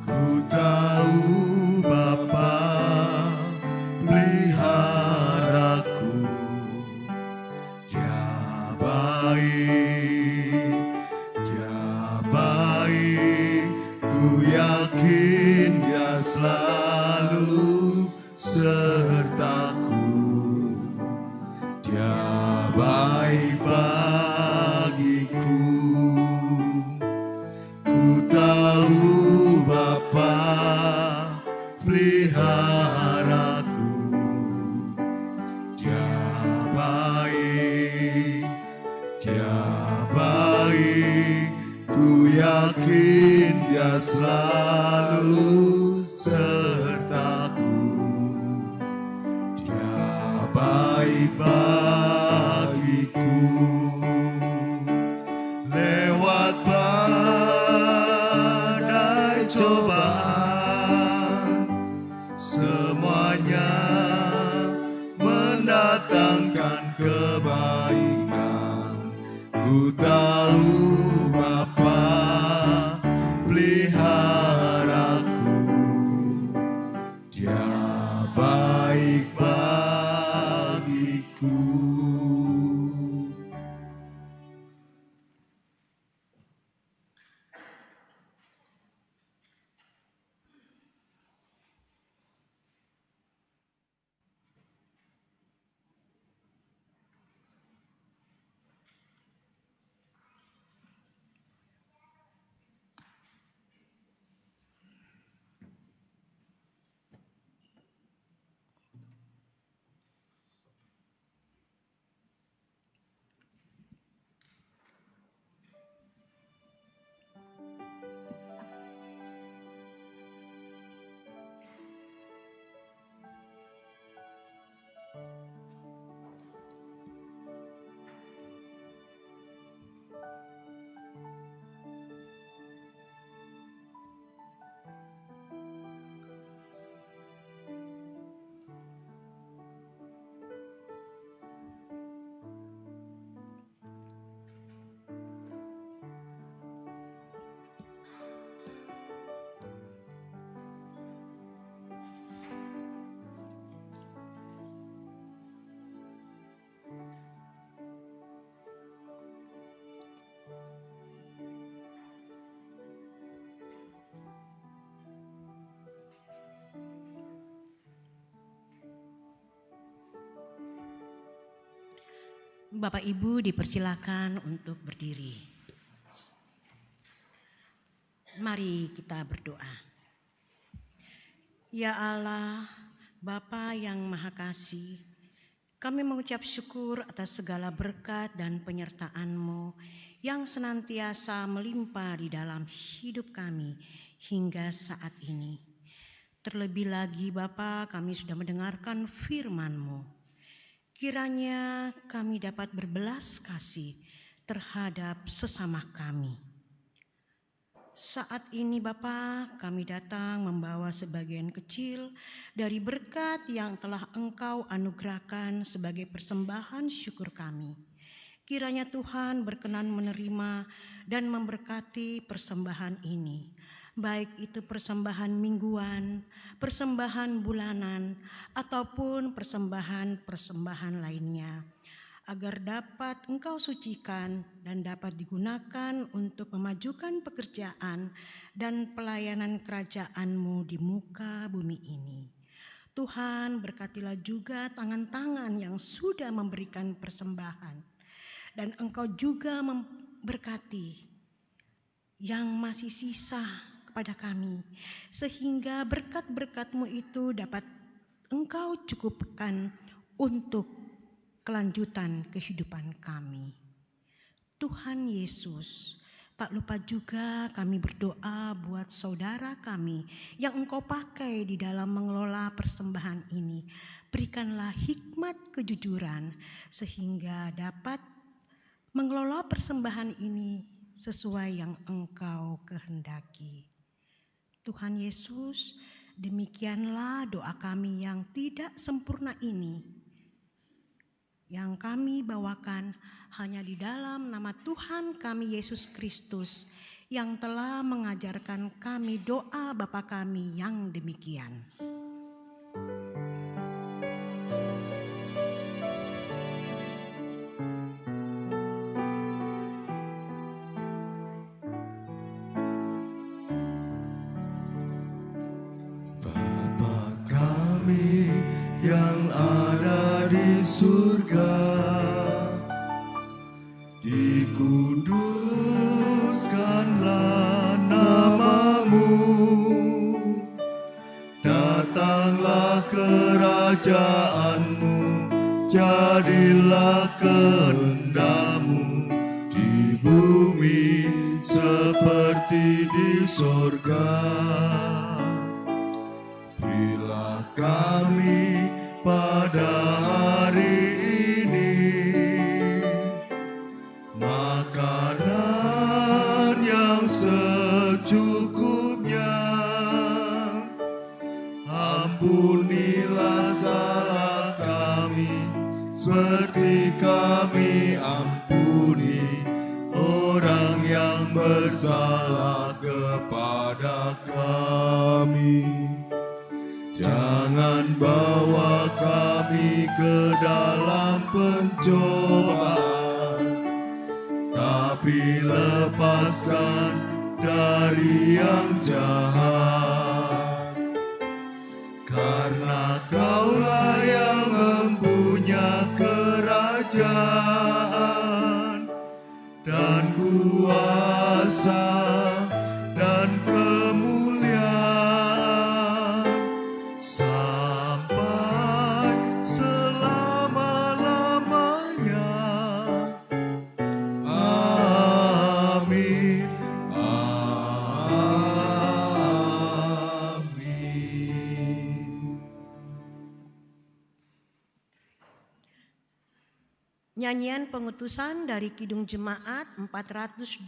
Ku tahu Bapa peliharaku. Dia baik, Dia baik, ku yakin Dia selalu sertaku. Dia baik bagiku. Ku tahu Bapa peliharaku. Dia baik, Dia baik, ku yakin Dia selalu sertaku. Dia baik bagiku. Lewat badai cobaan, semuanya mendatangkan kebaikan. Ku tahu Bapa peliharaku. Dia baik bagiku. Bapak Ibu dipersilakan untuk berdiri. Mari kita berdoa. Ya Allah, Bapa yang Maha Kasih, kami mengucap syukur atas segala berkat dan penyertaan-Mu yang senantiasa melimpah di dalam hidup kami hingga saat ini. Terlebih lagi Bapa, kami sudah mendengarkan firman-Mu. Kiranya kami dapat berbelas kasih terhadap sesama kami. Saat ini Bapa, kami datang membawa sebagian kecil dari berkat yang telah Engkau anugerahkan sebagai persembahan syukur kami. Kiranya Tuhan berkenan menerima dan memberkati persembahan ini, baik itu persembahan mingguan, persembahan bulanan, ataupun persembahan-persembahan lainnya, agar dapat Engkau sucikan dan dapat digunakan untuk memajukan pekerjaan dan pelayanan kerajaan-Mu di muka bumi ini. Tuhan, berkatilah juga tangan-tangan yang sudah memberikan persembahan. Dan Engkau juga memberkati yang masih sisa kepada kami, sehingga berkat-berkat-Mu itu dapat Engkau cukupkan untuk kelanjutan kehidupan kami. Tuhan Yesus, tak lupa juga kami berdoa buat saudara kami yang Engkau pakai di dalam mengelola persembahan ini. Berikanlah hikmat kejujuran sehingga dapat mengelola persembahan ini sesuai yang Engkau kehendaki. Tuhan Yesus, demikianlah doa kami yang tidak sempurna ini, yang kami bawakan hanya di dalam nama Tuhan kami Yesus Kristus yang telah mengajarkan kami doa Bapa kami yang demikian. Bapa kami yang ada di surga, dikuduskanlah nama-Mu, datanglah kerajaan-Mu, jadilah kehendak-Mu di bumi seperti di sorga. Berilah kami pada hari ini makanan yang secukupnya. Ampunilah salah kami seperti kami ampuni orang yang bersalah kepada kami. Jangan bawa kami ke dalam pencobaan, tapi lepaskan dari yang jahat. Karena Kaulah yang mempunyai kerajaan dan kuasa dan kemuliaan sampai selama-lamanya. Amin. Amin. Nyanyian pengutusan dari Kidung Jemaat 426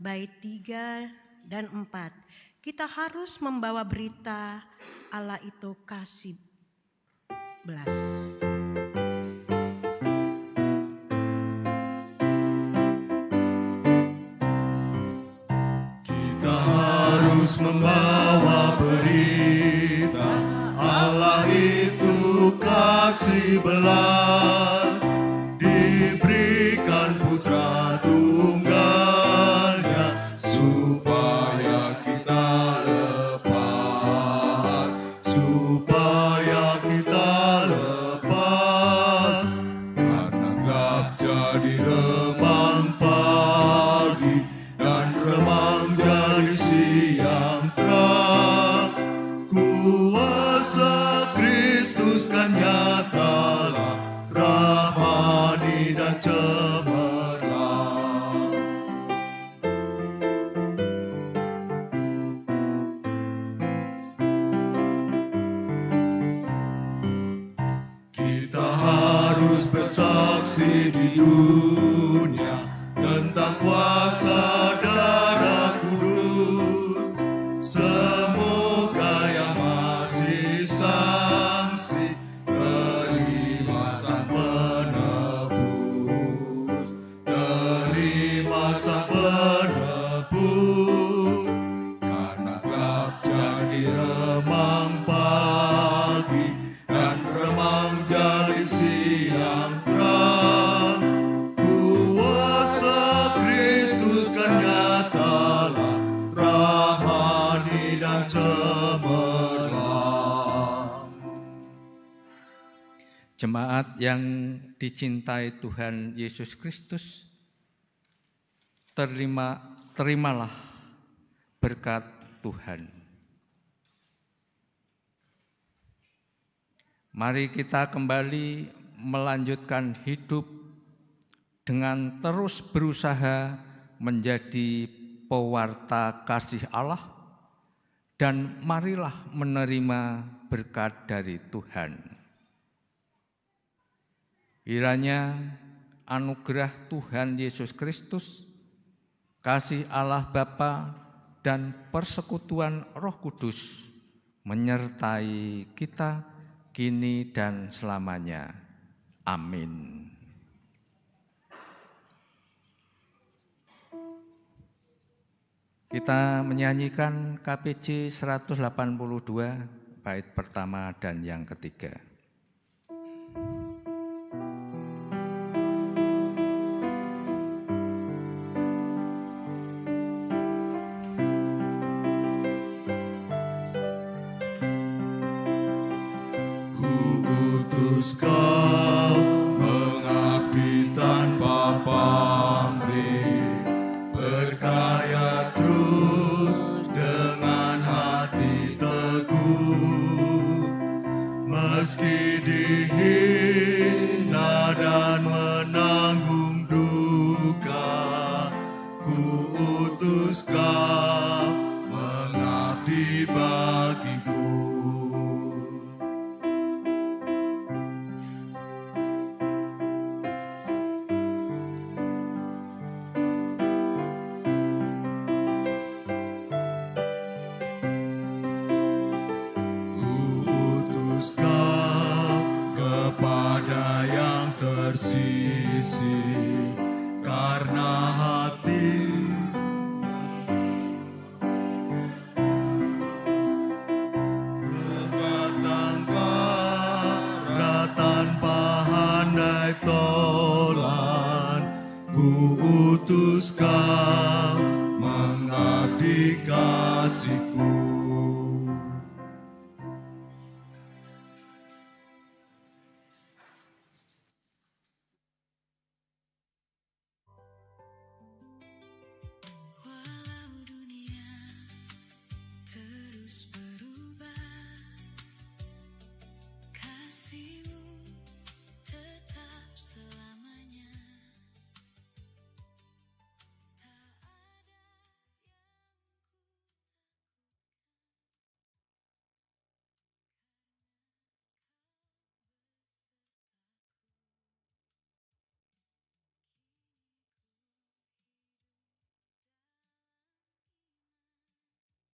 bait 3 dan 4. Kita harus membawa berita Allah itu kasih belas. Kita harus membawa berita Allah itu kasih belas, diberikan putra tunggalnya supaya kita lepas, supaya kita lepas. Karena gelap jadi remang pagi dan remang jadi siang terang. Kuasa Kristus kan nyatalah, rahmani dan cemerlang. Kita harus bersaksi di dunia tentang kuasa darah kudus. Semoga yang masih sangsi terima sang penebus, terima sang penebus. Karena gelap jadi remang pagi dan remang jadi siang terang. Kuasa Jemaat yang dicintai Tuhan Yesus Kristus, terimalah berkat Tuhan. Mari kita kembali melanjutkan hidup dengan terus berusaha menjadi pewarta kasih Allah, dan marilah menerima berkat dari Tuhan. Kiranya anugerah Tuhan Yesus Kristus, kasih Allah Bapa, dan persekutuan Roh Kudus menyertai kita kini dan selamanya. Amin. Kita menyanyikan KPJ 182 bait pertama dan yang ketiga. Kau mengabdi tanpa pamrih, berkarya terus dengan hati teguh, meski dihina dan menanggung duka. Ku utus kau mengabdi bagiku. Kepada yang tersisih karena